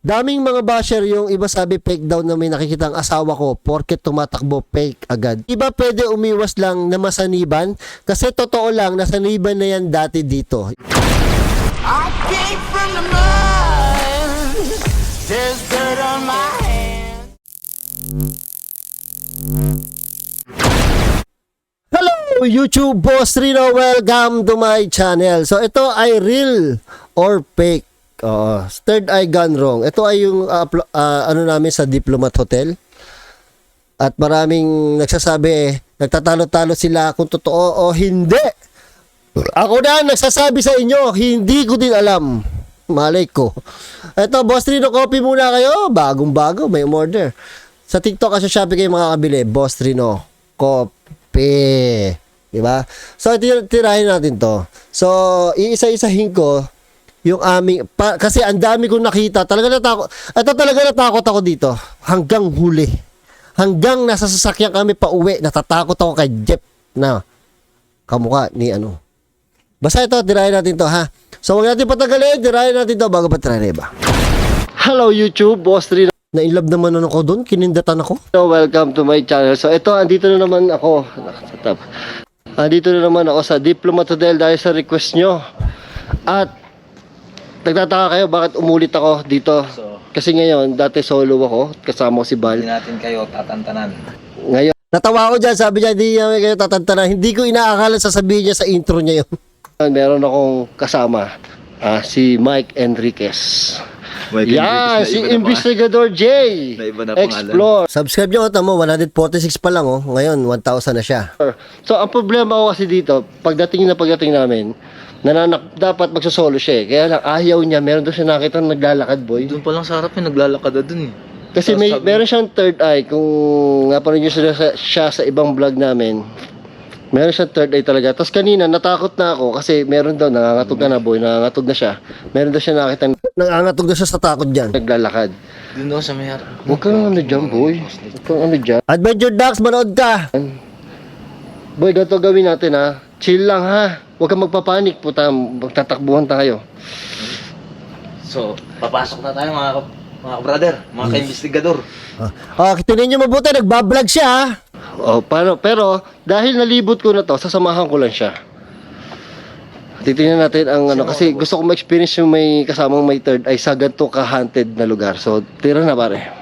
Daming mga basher yung iba sabi fake daw na may nakikita ang asawa ko porket tumatakbo fake agad. Iba pwede umiwas lang na masaniban kasi totoo lang nasaniban na yan dati dito. I came from the mud. There's dirt on my hands. Hello YouTube Boss Rino, welcome to my channel. So ito ay real or fake. Third eye gone wrong. Ito ay yung ano namin sa Diplomat Hotel. At maraming nagsasabi nagtatalo-talo sila kung totoo o hindi. Ako na nagsasabi sa inyo, hindi ko din alam. Malay ko. Ito, Boss Rino, copy muna kayo. Bagong-bago, may order. Sa TikTok at sa Shopee kayo makakabili. Boss Rino, copy. Diba? So, tirahin natin to. So, iisa-isahin ko yung aming, kasi ang dami kong nakita, talaga natakot, ito talaga natakot ako dito, hanggang huli. Hanggang nasa sasakyan kami pa uwi, natatakot ako kay Jeff na kamukha ni ano. Basta ito, tirahin natin to ha. So, huwag natin patagalin, tirahin natin to bago pa tirahin iba. Hello YouTube, Boss Rino. Na-inlove naman ako doon, kinindatan ako. So, welcome to my channel. So, ito, andito na naman ako. Andito na naman ako sa Diplomat Hotel dahil sa request nyo. At, nagtataka kayo bakit umulit ako dito. Kasi ngayon, dati solo ako, kasama ko si Bal. Hindi natin kayo tatantanan. Ngayon, natawa ko dyan, sabi niya, hindi namin kayo tatantanan. Hindi ko inaakala sasabihin niya sa intro niya yun. Meron akong kasama, si Mike Enriquez. Yan, si Investigador J. Explore. Subscribe nyo, tamo, 146 pa lang, oh. Ngayon, 1,000 na siya. So, ang problema ko kasi dito, pagdating namin, dapat magsosolo siya eh. Kaya lang ayaw niya, meron doon siya nakita naglalakad, boy. Doon pa lang sa harap yung naglalakad na doon eh. Kasi meron siyang third eye. Kung napanood niyo siya sa ibang vlog namin, meron siyang third eye talaga. Tapos kanina natakot na ako kasi meron daw nangangatog na boy, nangangatog na siya. Meron daw siya nakita nangangatog na siya sa takot diyan. Naglalakad. Doon daw sa may harap. Huwag kang ano diyan, boy. Huwag kang ano diyan. Adventure Ducks, manood ka. Boy, ganito gawin natin ha. Chill lang ha. Huwag kang magpapanik, puta. Magtatakbuhan tayo. So, papasok na tayo mga brother, mga ka-investigador. Tingnan niyo mabuti, nagbablog siya ha. Pero dahil nalibot ko na to, sasamahan ko lang siya. Titingnan natin ang ano, kasi gusto ko ma-experience yung may kasamang may third eye sa ganito ka-haunted na lugar. So, tira na pare.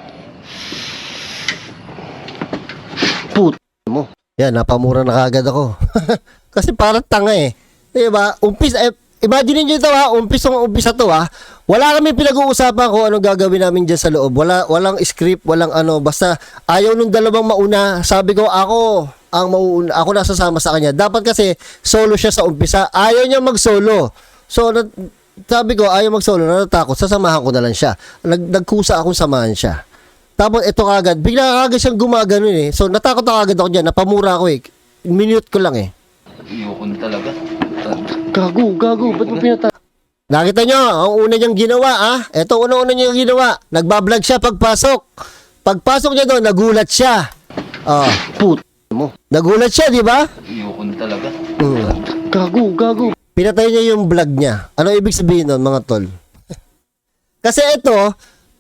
Put mo. Yan, napamura na kagad ako. Kasi parang tanga eh. Diba? Imagine niyo ito ha, umpisa to ha. Wala kami pinag-uusapan kung anong gagawin namin dyan sa loob. Walang script, walang ano. Basta ayaw nung dalawang mauna. Sabi ko, ako nasasama sa kanya. Dapat kasi solo siya sa umpisa. Ayaw niya mag-solo. So, sabi ko, ayaw mag-solo. Natatakot. Sasamahan ko na lang siya. Nagkusa akong samahan siya. Tapos ito kagad. Bigla kagad siyang gumagano eh. So, natakot na kagad ako dyan. Napamura ako eh. Minute ko lang eh. Iyoko na talaga. Gago. Ba't mo pinatay? Nakita nyo, ang una niyang ginawa, ah. Ito, una niyang ginawa. Nagbablog siya pagpasok. Pagpasok niya doon, nagulat siya. Mo. Nagulat siya, di ba? Iyoko na talaga. Gago. Pinatay niya yung vlog niya. Ano ibig sabihin nun, mga tol? Kasi ito,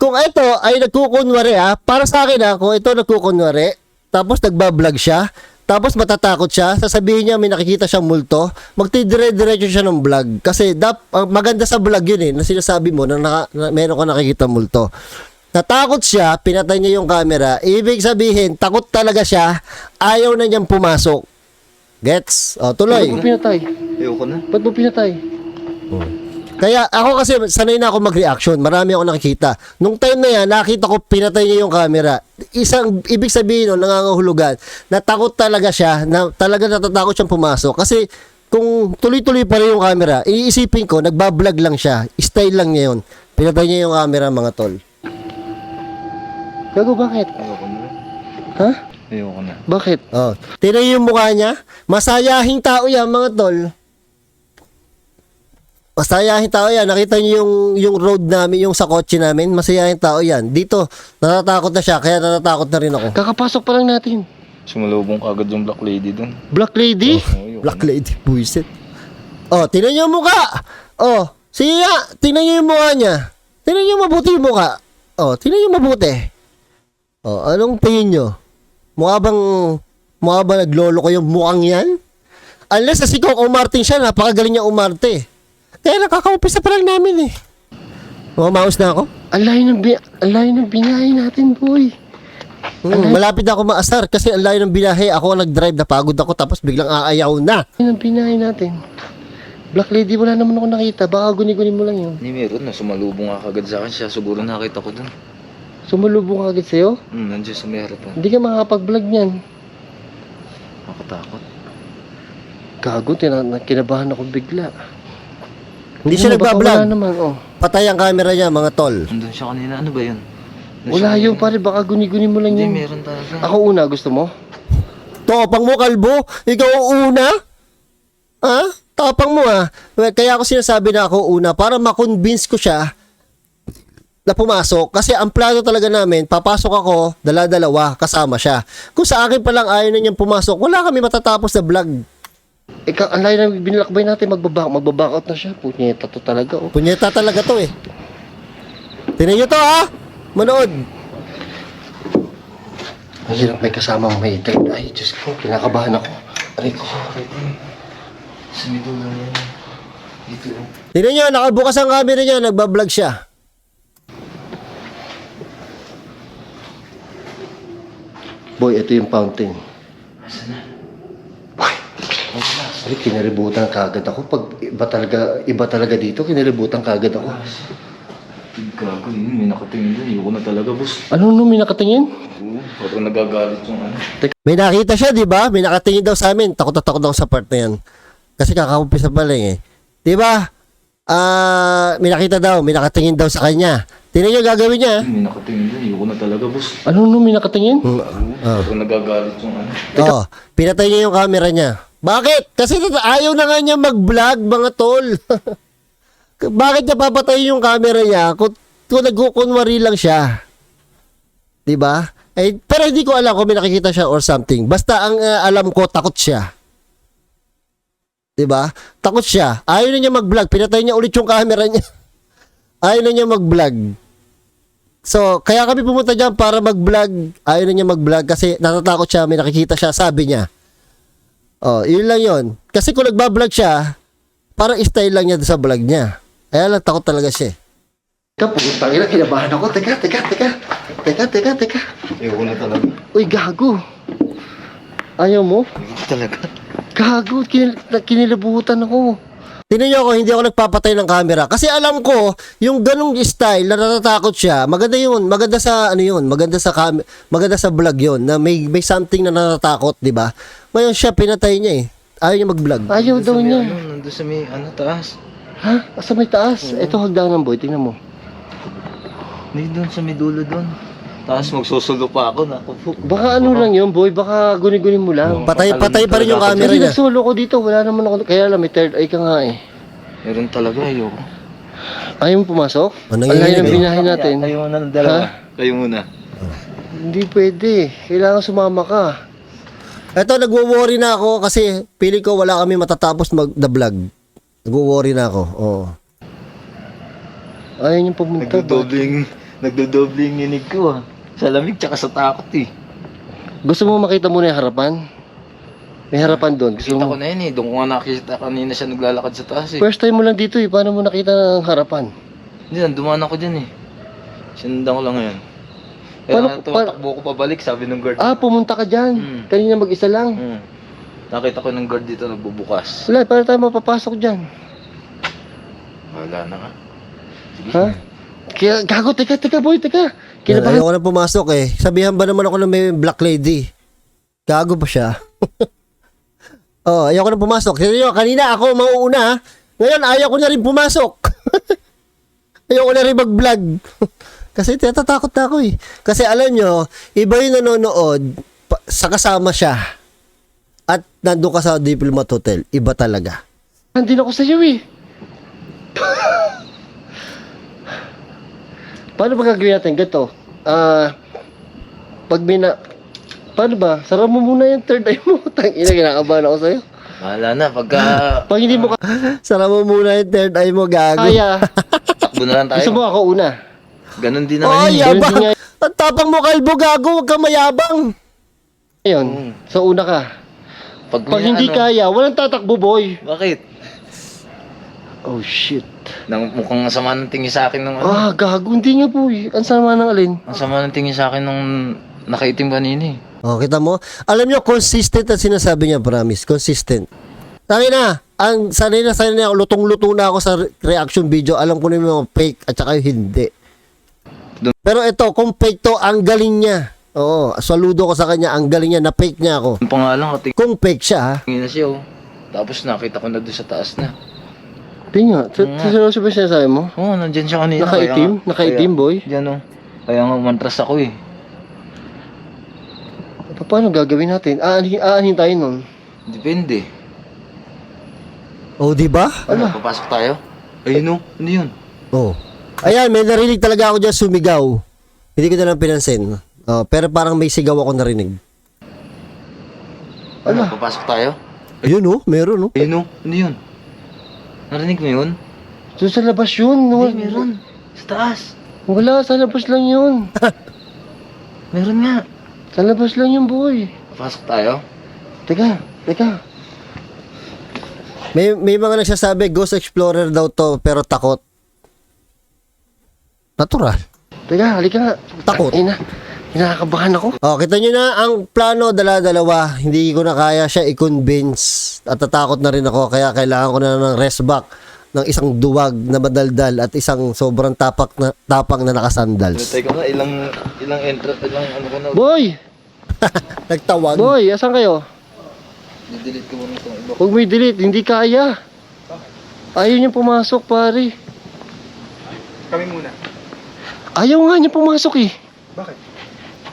kung ito ay nagkukunwari, para sa akin, kung ito nagkukunwari, tapos nagbablog siya, tapos matatakot siya, sasabihin niya may nakikita siyang multo, magtidire-diretso siya ng vlog. Kasi maganda sa vlog yun eh, na sinasabi mo na meron ka nakikita multo. Natakot siya, pinatay niya yung camera, ibig sabihin, takot talaga siya, ayaw na niyang pumasok. Gets? Tuloy. Ba't mo pinatay? Iyoko na. Ba't mo pinatay? Kaya ako kasi sanay na ako mag-reaction. Marami ako nakikita. Nung time na yan, nakita ko pinatay niya yung camera. Ibig sabihin nun, nangangahulugan, natakot talaga siya, na talaga natatakot siyang pumasok. Kasi kung tuloy-tuloy pa rin yung camera, iisipin ko, nagbablog lang siya. Style lang niya yun. Pinatay niya yung camera, mga tol. Gago, bakit? Iyoko na. Ha? Iyoko na. Bakit? Tingnan yung mukha niya. Masayahing tao yan, mga tol. Masayahin tao yan. Nakita niyo yung road namin, yung sa kotse namin. Masayahin tao yan. Dito, natatakot na siya. Kaya natatakot na rin ako. Kakapasok pa lang natin. Sumalubong kagad yung Black Lady dun. Black Lady? Black Lady, buisit. Tingnan niyo yung mukha. Sige nga, tingnan niyo yung mukha niya. Tingnan niyo mabuti yung mukha. Oh, tingnan nyo mabuti. Oh, anong tingin nyo? Mukha bang naglolo ko yung mukhang yan? Unless si Coco Martin siya, napakagaling niya umarte. Kaya nakaka-umpisa pa lang namin eh. Maus na ako? Ang layo ng binahe natin, boy. Malapit na ako maasar kasi ang layo ng binahe. Ako ang nag-drive, napagod ako tapos biglang aayaw na. Ang binahe natin. Black Lady, wala naman ako nakita. Baka guni-guni mo lang yun. Hindi meron na, sumalubong ka kagad sa akin siya. Siguro nakita ko dun. Sumalubong ka agad sa'yo? Nandiyan sa may harapan. Hindi ka makakapag-vlog niyan. Makatakot. Gago, kinabahan ako bigla. Hindi siya Baka nagbablog. Wala naman, oh. Patay ang camera niya, mga tol. Nandun siya kanina. Ano ba yun? Wala yun, pare. Baka guni-guni mo lang Hindi, yun. meron talaga. Ako una, gusto mo? Topang mo, kalbo. Ikaw una? Ha? Tapang mo Well, kaya ako sinasabi na ako una para makonvince ko siya na pumasok. Kasi ang plano talaga namin, papasok ako, dala-dalawa, kasama siya. Kung sa akin pa lang ayaw na niyang pumasok, wala kami matatapos na vlog. Ikaw, ang layo na binilakbay natin, magbaback out na siya. Punyeta to talaga, oh. Punyeta talaga to eh. Tingnan niyo to Manood. Ang hirap may kasamang may third eye. Diyos ko, kinakabahan ako. Aray ko. Sa middle lang yan. Dito lang. Tingnan niyo, nakabukas ang camera niya, nagbablog siya. Boy, ito yung fountain. Asan na? Ay, kinalibutan kagad ako. Pag iba talaga dito, kinalibutan kagad ako. Gago yun. May nakatingin dun. Ayoko na talaga, boss. Ano nung may nakatingin? Oo. Parang nagagalit yung ano. May nakita siya, di ba? May nakatingin daw sa amin. Takot na takot ako sa part na yan. Kasi kakakumpisa pa lang eh. Di ba? May nakita daw, may nakatingin daw sa kanya. Tingnan niyo gagawin niya. May nakatingin dun. Ayoko na talaga, boss. Ano nung may nakatingin? Parang nagagalit yung ano. Oo, pinatay niya yung camera niya. Bakit? Kasi ayaw na nga niya mag-vlog, mga tol. Bakit niya papatay yung camera niya kung nagkukunwari lang siya? 'Di ba? Eh, pero hindi ko alam kung may nakikita siya or something. Basta ang alam ko, takot siya. 'Di ba? Takot siya. Ayaw na niya mag-vlog. Pinatay niya ulit yung camera niya. Ayaw na niya mag-vlog. So, kaya kami pumunta dyan para mag-vlog. Ayaw na niya mag-vlog kasi natatakot siya. May nakikita siya, sabi niya. Oh, yun lang yun. Kasi kung nagbablog siya, parang style lang niya sa vlog niya. Kaya lang takot talaga siya. Teka, putang ina, kinabahan ako. Teka. Ayoko na talaga. Uy, gago. Ayaw mo? Ayoko talaga. Gago, kinilabutan ako. Tingnan niyo ako, hindi ako nagpapatay ng camera. Kasi alam ko, yung ganong style na natatakot siya, maganda yun. Maganda sa, ano yun, maganda sa vlog yun, na may something na natatakot, di ba? Ngayon siya, pinatay niya eh. Ayaw niya mag-vlog. Ayaw daw niya. Nandun sa may taas. Ha? Asa may taas? Ito hagdanan, boy. Tingnan mo. Hindi doon sa may dulo doon. Tapos magsusulo pa ako. Naku. Baka ano lang yun, boy. Baka guni-guni mo lang. Patay pa rin yung camera Kasi niya. nagsolo ko dito. Wala naman ako. Kaya lang, may third eye ka nga eh. Meron talaga, ayoko. Ayaw mo pumasok? Anong Ang layo ng yun? binahe natin. Kayo muna ng dalawa. Ha? Kayo muna. Hindi pwede. Kailangan sumama ka. Eto, nagwo-worry na ako kasi pili ko wala kami matatapos mag-vlog. Nagwo-worry na ako. Oo. Ayaw niyong pumunta. Nagdodobling inig ko Sa lamig tsaka sa takot eh. Gusto mo makita muna yung harapan? May harapan doon. Gusto Kita mo? ko na yun eh. Doon ko nga nakita kanina siya naglalakad sa taas eh. First time mo lang dito eh. Paano mo nakita ng harapan? Hindi, nanduman ako dyan eh. Sinundan ko lang ngayon. Kaya tumatakbo ko pabalik, sabi ng guard. Pumunta ka dyan. Kanina mag-isa lang. Nakita ko ng guard dito nagbubukas. Wala, para tayo mapapasok dyan. Wala na nga. Ha? Kaya, gago, teka boy, teka. Kinabahan. Ayoko na pumasok eh. Sabihan ba naman ako na may black lady? Gago pa siya. Ayoko na pumasok. Kanina ako mauuna. Ngayon, ayaw ko na rin pumasok. Ayoko na rin mag-vlog. Kasi tatatakot na ako eh. Kasi alam nyo, iba yung nanonood sa kasama siya. At nandun ka sa Diplomat Hotel. Iba talaga. Nandun ako sa iyo eh. Paano ba gagawin natin? Ganito. Paano ba? Sarap mo muna yung third eye mo. Tangina, kinakabahan ako sa'yo. Wala na, pagka Pag hindi mo Sara mo muna yung third eye mo, gago. kaya, takbo na lang tayo. gusto mo ako una. Ganun din Oh, naman yun. yabang. Ganun din Ang tapang mo, Kalbo, gago. Huwag kang mayabang. Ngayon, sa una ka. Pag may hindi ano, kaya, walang tatakbo, boy. Bakit? Oh, shit. Mukhang sama ng tingin sa akin nung ano. Ah, gago. Hindi nga, boy. Ang sama ng alin. Ang sama ng tingin sa akin nung nakaitim kanina eh. Oh, kita mo? Alam nyo, consistent ang sinasabi niya, promise. Consistent. Tangin na, sanay na ako, lutong-luto na ako sa reaction video. Alam ko na yung mga fake at saka yung hindi. Pero ito, kung fake to, ang galing niya. Oo, saludo ko sa kanya, ang galing niya, na-fake niya ako. Ang pangalan ko, Kung fake siya, ha? tingin na siya oh. Tapos nakita ko na doon sa taas na. Hindi nga. Seryoso ba sinasabi mo? Oo, nandyan siya kanina. Nakaitim? Nakaitim, boy? Diyan oh. Kaya nga umantras ako eh. Paano gagawin natin? Aanhin tayo nun. Depende. Oh, di ba? Ano? Papasok tayo? Ayun oh. Ano yun? Oh. Ayan, may narinig talaga ako dyan sumigaw. Hindi ko na lang pinansin. Oh, pero parang may sigaw ako narinig. Ano? Papasok tayo? Ayun oh, meron oh. Ayun oh. Ano yun? Narinig mo yun? Doon sa labas yun. Hindi, meron. Sa taas. Wala, sa labas lang yun. Meron nga. Sa labas lang yun, boy. Papasok tayo? Teka. May mga nagsasabi, Ghost Explorer daw to, pero takot. Natural. Teka, halika nga. Takot. Ay na. Nakakabahan ako. Oh, kita nyo na, ang plano, dala-dalawa. Hindi ko na kaya siya i-convince. At tatakot na rin ako, kaya kailangan ko na ng rest back ng isang duwag na madaldal at isang sobrang tapang na nakasandals. Teka nga, ilang ilang ano ko na. Boy! Nagtawag. Boy, asan kayo? I-delete ko muna itong iba. Huwag mo i-delete, hindi kaya. Ayaw niya pumasok, pare. Kami muna. Ayaw nga niya pumasok eh. Bakit?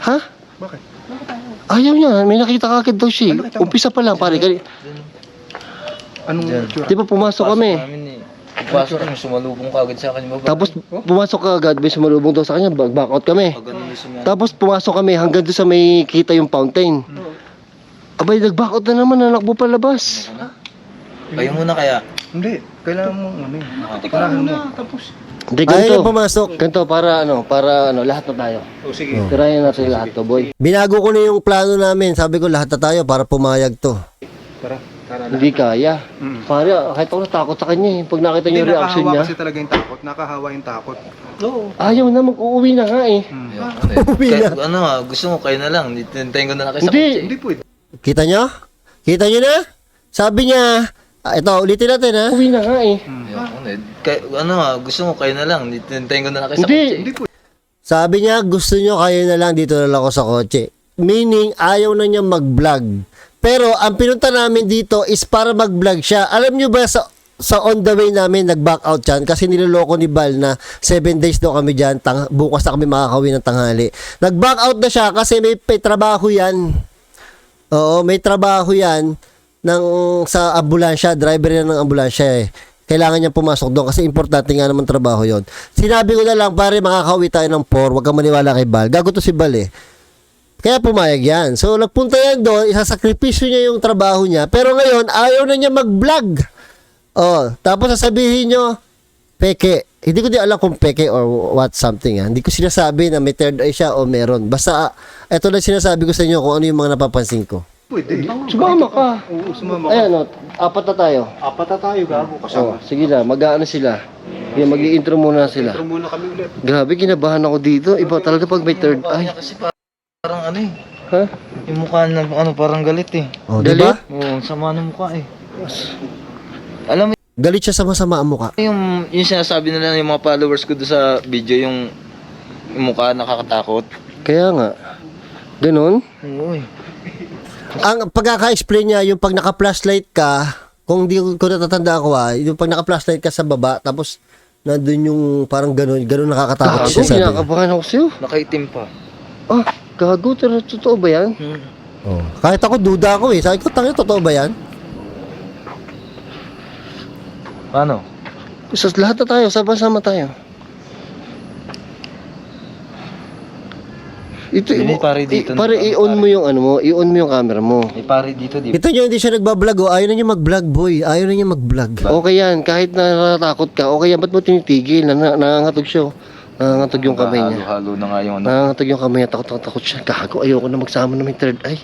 Ha? Bakit? Ayaw niya, may nakita kagad daw siya. Ano nakita mo? Umpisa pa lang, pare. Anong Diyan. itsura? Di ba pumasok kami? namin eh. Pagpasok kami, sumalubong ka agad sa akin yung baba. Tapos pumasok ka agad, may sumalubong daw sa kanya, back out kami. Pag ganun yung sumama. Tapos pumasok kami hanggang doon sa may kita yung fountain. Abay, nag-back out na naman, nanakbo palabas. Kayo muna kaya. Hindi. Kailangan mo ano yun. Kailangan mo. Tapos. Hindi, Ayaw ganito. niya pumasok. Ganito, para lahat na tayo. O sige. Tirayan natin lahat to, boy. Binago ko na yung plano namin. Sabi ko, lahat na tayo para pumayag to. Tara. Tara na. Hindi kaya. Mm. Pare, kahit ako natakot sa kanya eh. Pag nakita niyo Hindi, yung reaction nakahawa niya, kasi talaga yung takot. Nakahawa yung takot. Oo. ayaw na, mag-uuwi na nga eh. Uwi na. Ano nga, gusto mo kayo na lang. Hintayin ko na lang kayo sa Hindi. kotse. Hindi pwede. Kita nyo? Kita nyo na? Sabi niya, ito, ulitin natin ha. Uuwi na nga eh. Ayoko na. Ano nga, gusto mo kayo na lang. Hintayin ko na lang kayo sa Hindi. kotse. Hindi pwede. Sabi niya, gusto nyo kayo na lang, dito na lang ako sa kotse. Meaning, ayaw na niya mag-vlog. Pero, ang pinunta namin dito is para mag-vlog siya. Alam nyo ba, sa on the way namin, nag-back out yan kasi niloloko ni Bal na 7 days daw kami dyan, bukas na kami makakawin ng tanghali. Nag-back out na siya kasi may trabaho yan. Oo, may trabaho yan sa ambulansya, driver yan ng ambulansya eh. Kailangan niya pumasok doon kasi importante nga naman trabaho yon. Sinabi ko na lang, pare, makakauwi tayo ng 4, huwag kang maniwala kay Bal. Gago to si Bal eh. Kaya pumayag yan. So, nagpunta yan doon, isasakripisyo niya yung trabaho niya. Pero ngayon, ayaw na niya mag-vlog. Oh, tapos sasabihin nyo, peke. Hindi ko din alam kung peke or what something. Ha? Hindi ko sinasabi na may third eye siya o meron. Basta, ito na sinasabi ko sa inyo kung ano yung mga napapansin ko. Pwede. Sumama ka. Oo, sumama ka. Ayan o, 4 na tayo. Apat na tayo, gago. Oh, Kasama. sige na, mag-aano sila. Yan, mag-i-intro muna sila. Intro muna kami ulit. Grabe, kinabahan ako dito. Iba talaga pag may third Mukha eye. niya kasi parang ano eh. Ha? Yung mukha na parang galit eh. Oh, di ba? Oo, sama ng mukha eh. Alam mo Galit siya sa masama ang mukha. yung sinasabi nila yung mga followers ko doon sa video, yung mukha nakakatakot. Kaya nga. Ganon? Oo eh. Ang pagkaka-explain niya, yung pag naka-flashlight ka, kung di ko natatanda ako yung pag naka-flashlight ka sa baba, tapos nandun yung parang ganun nakakatakot Gago, siya sabi. kinakabahan ako sa'yo. Nakaitim pa. Ah, gago, pero totoo ba yan? Oh. Kahit ako, duda ako eh. Sabi ko, tangin, totoo ba yan? Paano? So, lahat na tayo, sama-sama tayo. Ito, Hindi, pare, dito pare, na- i-on mo yung ano mo, i-on mo yung camera mo. May pare dito, di ba? Kita nyo, hindi siya nagbablog. Oh. Ayaw na niya mag-vlog, boy. Ayaw na niya mag-vlog. Okay yan, kahit natatakot ka, okay yan, ba't mo tinitigil? Nangangatog siya. Nangangatog yung kamay niya. Halo-halo na nga yung ano. Nangangatog yung kamay niya. Takot siya. Gago, ayoko na magsama na may third eye.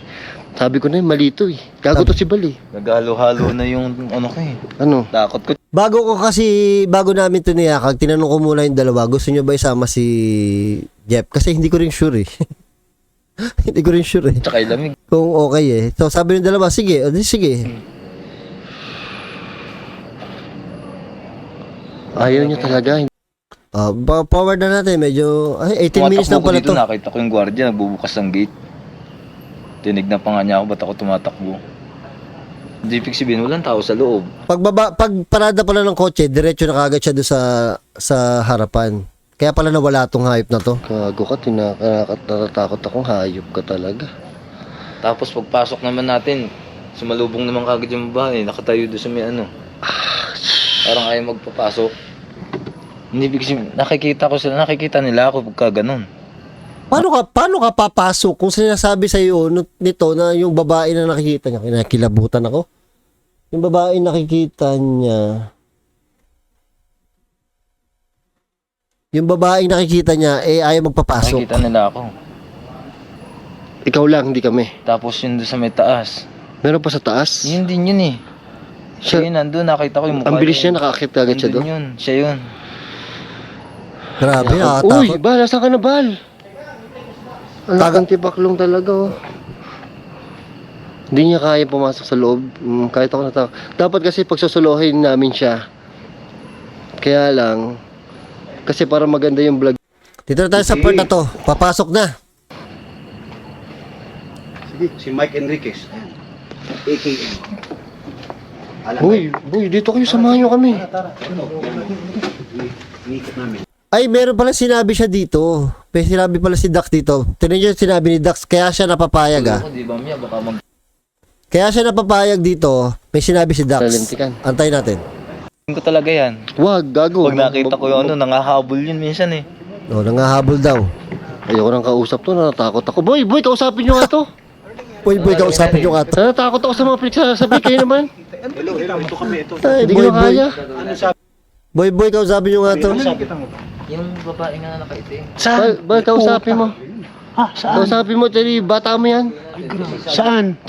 Sabi ko na yun, mali ito eh. Gago to si Bal eh. Naghalo-halo na yung ano ko eh. Ano? Takot ko. Bago namin ito niyakag, tinanong ko muna yung dalawa, gusto nyo ba isama si Jeff? Kasi hindi ko rin sure eh. Hindi ko rin sure eh. Tsaka ilamig. Kung okay eh. So sabi ng dalawa, sige, o di sige. Ayaw niya talaga. Forward na natin, medyo, 18 minutes lang pala dito, to. nakita ko yung gwardiya, nagbubukas ng gate. Tinignan pa nga niya ako, ba't ako tumatakbo? Hindi ibig sabihin, walang tao sa loob. Pag parada pala ng kotse, diretso na kagad siya doon sa harapan. Kaya pala nawala tong hype na to. Gago ka, natatakot akong hayop ka talaga. Tapos pagpasok naman natin, sumalubong naman kagad yung babae, nakatayo doon sa may ano. Parang ayaw magpapasok. Hindi ibig sabihin, nakikita nila ako pagka ganun. Paano ka papasok kung sinasabi sa iyo nito na yung babae na nakikita niya, kinakilabutan ako. Yung babae nakikita niya, ayaw magpapasok. Nakikita nila ako. Ikaw lang, hindi kami. Tapos yun doon sa may taas. Meron pa sa taas? Yun din yun eh. Siya yun, nandun, nakita ko yung mukha Ang bilis niya. niya, nakakit agad siya doon. Yun, siya yun. Grabe, Uy, nakakatakot. Bal, nasaan ka na, Bal? Ang tibaklong talaga, oh. Hindi niya kaya pumasok sa loob. Kahit ako natakot. Dapat kasi pagsusuluhin namin siya. Kaya lang, kasi para maganda yung vlog. Dito na tayo sa part na to. Papasok na. Sige, si Mike Enriquez. AKA. Uy, dito kayo, samahan niyo kami. Inikot namin. Ay, meron pala sinabi siya dito. May sinabi pala si Dax dito. Tinan niyo yung sinabi ni Dax, kaya siya napapayag ah. Ako, di ba, Mia, baka Kaya siya napapayag dito, may sinabi si Dax. Talintikan. Antay natin. ko talaga yan. Wag, gago. Pag nakita ko yung ano, nangahabol yun minsan eh. O, nangahabol daw. Ayoko nang kausap to, natatakot ako. Boy, kausapin niyo nga to. Boy, kausapin nyo nga to. Natatakot ako sa mga pinagsasabi kayo naman. Hello, ito kami, ito. Ay, Hindi ko na kaya. Ano sabi? Boy, kausapin nyo nga to. Yung babae nga nakaitim. Bal, kausapin mo. Ha, saan? Kausapin mo, tali, bata mo yan. Saan?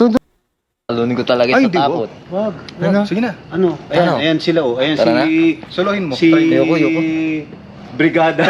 Talunin ko talaga sa takot. Wag. Ano? Sige na. Ano? Ano? Ayan sila, oh. Ayan Tara si... Solohin mo. Si... Ayoko. Brigada.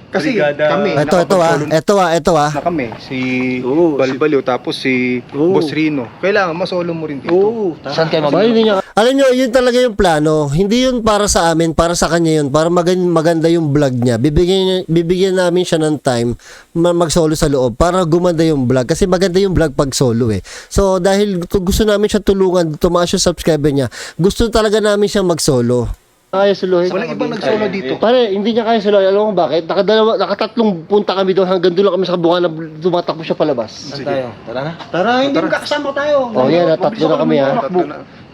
Kasi Brigada. kami, Ito ah. na kami, si Oo, Balbaliw, tapos si Oo. Boss Rino. Kailangan masolo mo rin dito. Oo. Saan kayo Bal, hindi niya Alam nyo, yun talaga yung plano. Hindi yun para sa amin, para sa kanya yun. Para maganda yung vlog niya. Bibigyan namin siya ng time mag-solo sa loob para gumanda yung vlog. Kasi maganda yung vlog pag solo eh. So, dahil gusto namin siya tulungan, tumaas yung subscriber niya, gusto talaga namin siya mag-solo. kaya suluhin. Walang ibang nagsolo dito. Pare, hindi niya kaya suluhin. Alam mo bakit? Nakatatlong punta kami doon, hanggang doon lang kami sa kabukan na tumatakbo siya palabas. Saan tayo? Tara na. Tara, hindi magkakasama tayo. Oh, yan, tatlo na kami ha.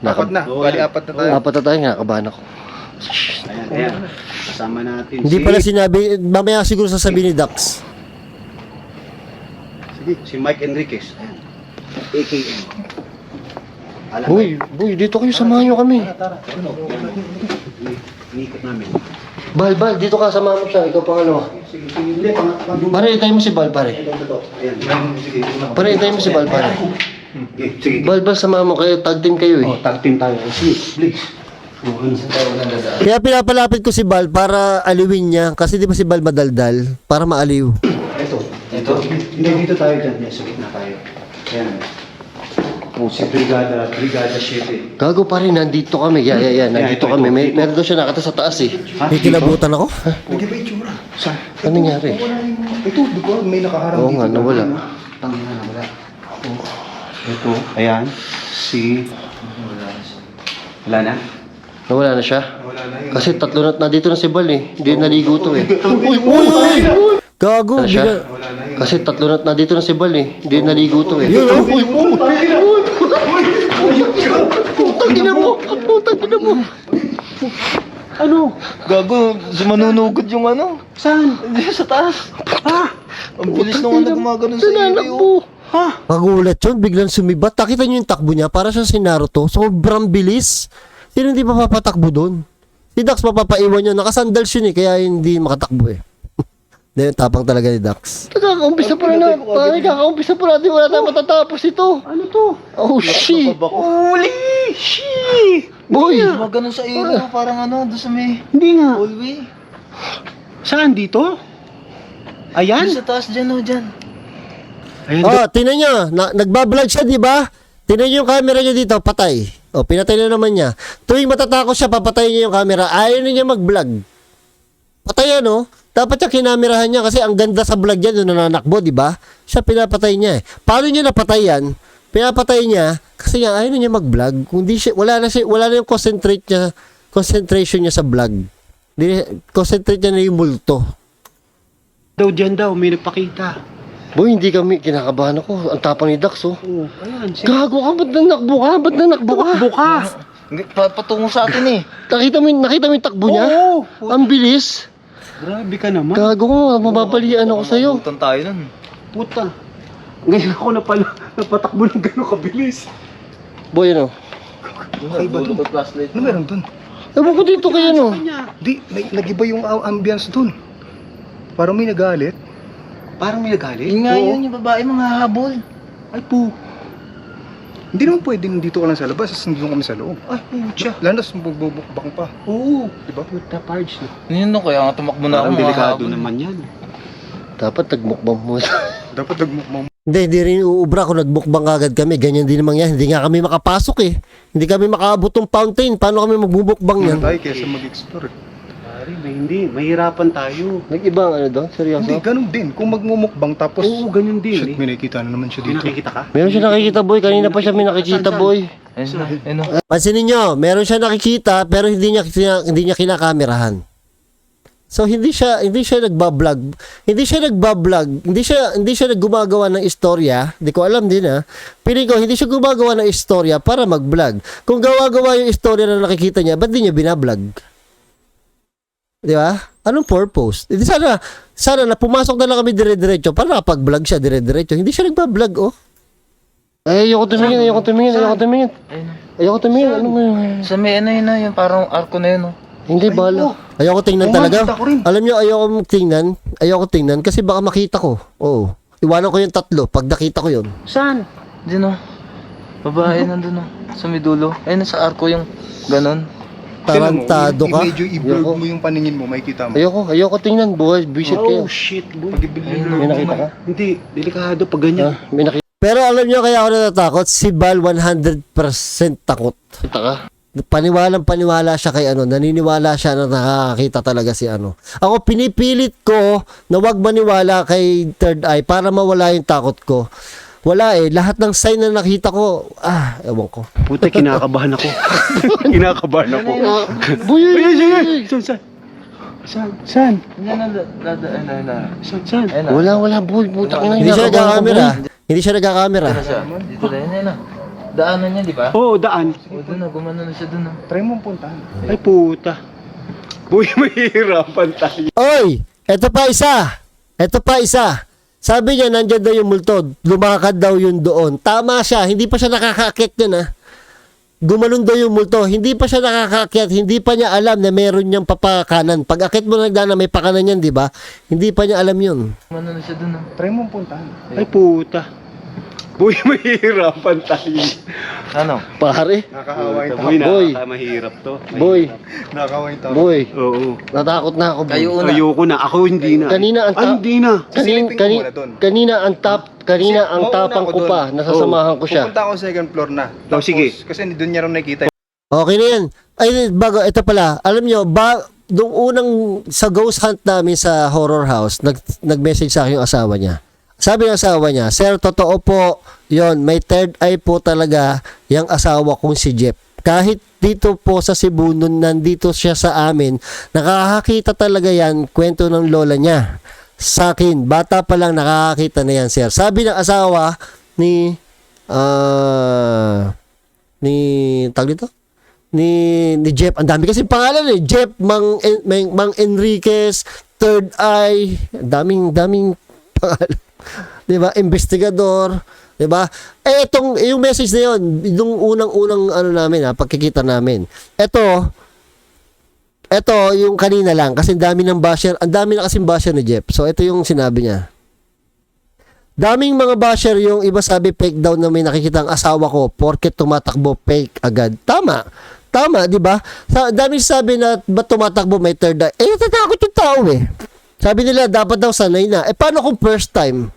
Apat na. Bali, apat na tayo. Apat na tayo, nakakabahan ako. Ayan. Kasama natin Hindi pala sinabi, mamaya siguro sasabihin ni Dax. Sige, si Mike Enriquez. AKA. Uy, dito kayo, samahan niyo kami. Inikot namin. Bal, dito ka, samahan mo siya. Ikaw pangalawa. Sige, hindi. Pare, hintayin mo si Bal, pare. Ayan. Sige. Pare, hintayin mo si Bal, pare. Sige. Bal, samahan mo kayo. Tag team kayo eh. Oh, tag team tayo. Sige, please. Kaya pinapalapit ko si Bal para aliwin niya. Kasi di ba si Bal madaldal? Para maaliw. Ito? Hindi, dito tayo dyan. Yes, sa gitna tayo. Ayan. Oh, si Brigada 7. Gago pa rin, nandito kami. Yan, nandito ito, kami. ito. Meron doon siya nakata sa taas eh. May kilabutan ako. Nag-iba itsura. Saan? Ano nangyari? Ito, di ba? May nakaharang Oo dito. nga, nawala. Tangina na wala. Ito, ayan. Si... Wala na? Nawala na siya? Wala na yun. Kasi tatlo na dito na si Bal eh. Hindi naligo to eh. Gago, Ano siya? Kasi tatlo na dito na si Bal eh. Hindi naligo to eh. Putang ina mo! Ano? Gago, sumanunugod yung ano. Saan? Diyan sa taas. Ha? Ang bilis nung ano gumagano sa iyo. Ha? Magulat yun, biglang sumibat. Nakita niyo yung takbo niya, para siya si Naruto. Sobrang bilis. Sino hindi papatakbo doon? Si Dax mapapaiwan yun. Nakasandals yun eh, kaya hindi makatakbo eh. Tapang talaga ni Dax. Kakaumpisa pa na, pare, kakaumpisa pa natin, wala tayong matatapos ito. Ano to? Oh, shit. Holy shit! Boy, Mga ganun sa iyo, parang ano, doon sa may Hindi nga. hallway. Saan dito? Ayan. Doon sa taas dyan, o dyan. Ayan. Oh, tingnan nyo. Nagbablog siya, di ba? Tingnan nyo yung camera niya dito, patay. O, pinatay na naman niya. Tuwing matatakot siya, papatayin niya yung camera. Ayaw na niya mag-vlog. Patay yan, oh. Dapat yung kinamerahan niya kasi ang ganda sa vlog niya, doon nananakbo, di ba? Siya pinapatay niya eh. Paano niya napatay yan? Pinapatay niya kasi nga ayaw na niya mag-vlog. Kung di siya, wala na yung concentration niya sa vlog. Concentrate niya na yung multo. Daw dyan daw, may nagpakita. boy, hindi kami, kinakabahan ako. Ang tapang ni Dax, oh. Oh, ayan. Gago ka, ba't nanakbo ka? Ba't nanakbo ka? Buka. Hindi, patungo sa atin eh. Nakita mo yung takbo niya? Oo. Ang bilis. Grabe ka naman. Gago ka, mababalian ako sa'yo. Putan tayo nun. Puta. Ngayon ako napatakbo ng gano'ng kabilis. Boy, ano? Kakaiba dun. Ano meron dun? Ewan ko dito kayo, no? Di, nag-iba yung ambience dun. Parang may nagalit. Parang may nagalit? Yun nga Oo. yun, yung babae mga habol. Ay po. Hindi naman pwedeng dito ka lang sa labas, nandun kami sa loob. Ay, putya. Landas, magbubukbang pa. Oo. Diba? Puta, Parge. Yun no, kaya nga tumakbo na ako mga habol. yan. Dapat nagmukbang mo. Dapat nagmukmang. Hindi rin uubra kung nagbukbang agad kami. Ganyan din naman yan. Hindi nga kami makapasok eh. Hindi kami makaabot ng fountain. Paano kami magbubukbang yan? Tayo kesa mag-explore. Pare, hindi. Mahirapan tayo. Nag-ibang ano doon? Seryoso? Hindi, ganun din. Kung magmumukbang tapos... Oo, ganyan din. Shit, may nakikita na naman siya May dito. nakikita ka? Meron siya nakikita, boy. Kanina pa siya may nakikita, boy. Ayun na, ayun no. Pansinin nyo, meron siya nakikita pero hindi niya kinakamerahan. So hindi siya nagba-vlog. Hindi siya naggumagawa ng istorya. Hindi ko alam din Piling ko hindi siya gumagawa ng istorya para mag-vlog. Kung gawa-gawa yung istorya na nakikita niya, ba't di niya binablog? Di ba? Anong purpose? Hindi sana na pumasok na lang kami dire-diretso para nakapag-vlog siya dire-diretso. Hindi siya nagba-vlog, oh. Ay, ayoko tumingin. Ayun no. Ayoko tumingin. Ano nga yun? Sa may ano yun na, yung parang arko na yun no. Hindi, bala. Ayoko tingnan Oo, talaga. nakita ko rin. Alam nyo, ayoko tingnan kasi baka makita ko. Oo. Iwanan ko yung tatlo pag nakita ko yun. Saan? Diyan no. Babae nandun no. Sa may dulo. Ayun sa arko yung ganon. Tarantado ka. Medyo i-blur mo yung paningin mo, makikita mo. Ayoko tingnan, boy. Visit kayo. Oh, shit, boy. Pag i-blur May nakita ka? Hindi, delikado pag ganyan. May nakita Pero alam nyo, kaya ako natatakot, si Val 100% takot. ka? Paniwala siya kay naniniwala siya na nakakakita talaga si Ako pinipilit ko na wag maniwala kay Third Eye para mawala yung takot ko. Wala eh, lahat ng sign na nakita ko, ewan ko. Puta, kinakabahan ako. Kinakabahan ako. Boy, Saan? Yan na. Saan? Ayun na. wala, boy. Putak na Hindi siya nagkakamera. Hindi siya nagkakamera. Dito na siya. Dito na yun na. Daanan niya, di ba? Oo, daan. O doon na, gumano na siya doon na. Try mo puntahan. Ay, puta. Boy, mahirapan tayo. Oy, eto pa isa. Sabi niya, nandyan daw yung multo. Lumakad daw yun doon. Tama siya. Hindi pa siya nakakakit yun, Gumanon daw yung multo. Hindi pa siya nakakakit. Hindi pa niya alam na meron niyang papakanan. Pag akit mo nagdaan na may pakanan yan, di ba? Hindi pa niya alam yun. Gumano na siya doon na. Try mo puntahan. Ay, puta. Boy, mahirapan tayo. Ano? Pare. Nakakawain Boy, tao. Boy. mahirap to. Boy, Nakakawain tao. boy. Oo. Natakot na ako, boy. Kayo una. Ayoko na. Ako hindi na. Kanina ang Ay, hindi na. Silipin ko muna doon. Kanina ang Mauna tapang ako ko doon. pa. Nasasamahan ko siya. Pupunta ako sa second floor na. Oh, sige. Kasi doon niya rin nakikita. Okay na yan. Ay, bago, ito pala. Alam nyo, nung unang sa ghost hunt namin sa horror house, nag-message sa akin yung asawa niya. Sabi ng asawa niya, Sir, totoo po, yon may third eye po talaga yung asawa kong si Jeff. Kahit dito po sa Cebu, nung nandito siya sa amin, nakakakita talaga yan, kwento ng lola niya. Sa akin, bata pa lang nakakakita na yan, sir. Sabi ng asawa ni Jeff, ang dami kasi pangalan Jeff, Mang Enriquez, Third Eye, daming pangalan. 'Di ba? Investigador, 'di ba? Yung message na 'yon, yung unang-unang pagkikita namin. ito yung kanina lang kasi ang dami na kasing basher ni Jeff. So ito yung sinabi niya. Daming mga basher, yung iba sabi fake daw na may nakikita ang asawa ko porket tumatakbo fake agad. Tama, di ba? Daming sabi na ba't tumatakbo may third eye. Natatakot yung tao eh. Sabi nila dapat daw sanay na. Paano kung first time?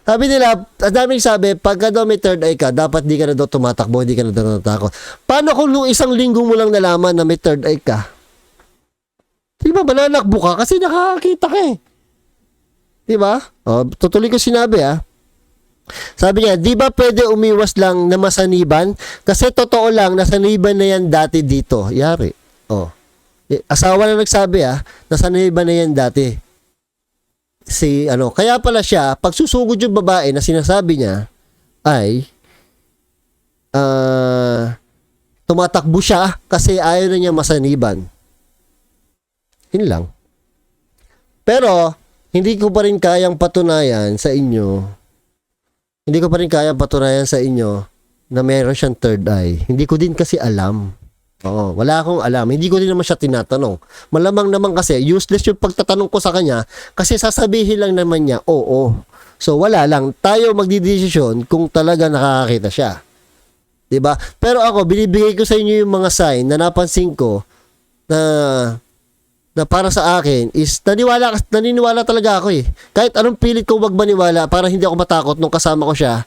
Sabi nila, daming sabi, pagka daw may third eye ka, dapat di ka na daw tumatakbo, hindi ka na daw natatakot. Paano kung isang linggo mo lang nalaman na may third eye ka? Di ba, mananakbo ka kasi nakakakita ka eh. Di ba? Tutuloy ko sinabi Sabi niya, di ba pwede umiwas lang na masaniban? Kasi totoo lang, nasaniban na yan dati dito. Yari. Asawa na nagsabi nasaniban na yan dati. Kaya pala siya, pag susugod yung babae na sinasabi niya, ay, tumatakbo siya kasi ayaw na niya masaniban. Yun lang. Pero, hindi ko pa rin kayang patunayan sa inyo na meron siyang third eye. Hindi ko din kasi alam. Wala akong alam. Hindi ko din naman siya tinatanong. Malamang naman kasi, useless yung pagtatanong ko sa kanya kasi sasabihin lang naman niya, oo. So, wala lang. Tayo magdidesisyon kung talaga nakakakita siya. Diba? Pero ako, binibigay ko sa inyo yung mga sign na napansin ko na para sa akin is naniniwala talaga ako eh. Kahit anong pilit ko wag maniwala para hindi ako matakot nung kasama ko siya,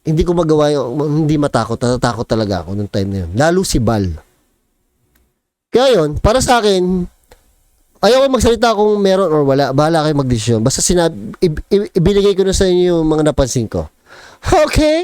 hindi ko magawa hindi matakot. Natatakot talaga ako nung time na yun. Lalo si Bal. Kaya yun, para sa akin, ayaw ko magsalita kung meron or wala. Bahala kayo magdesisyon. Basta ibinigay ko na sa inyo yung mga napansin ko. Okay?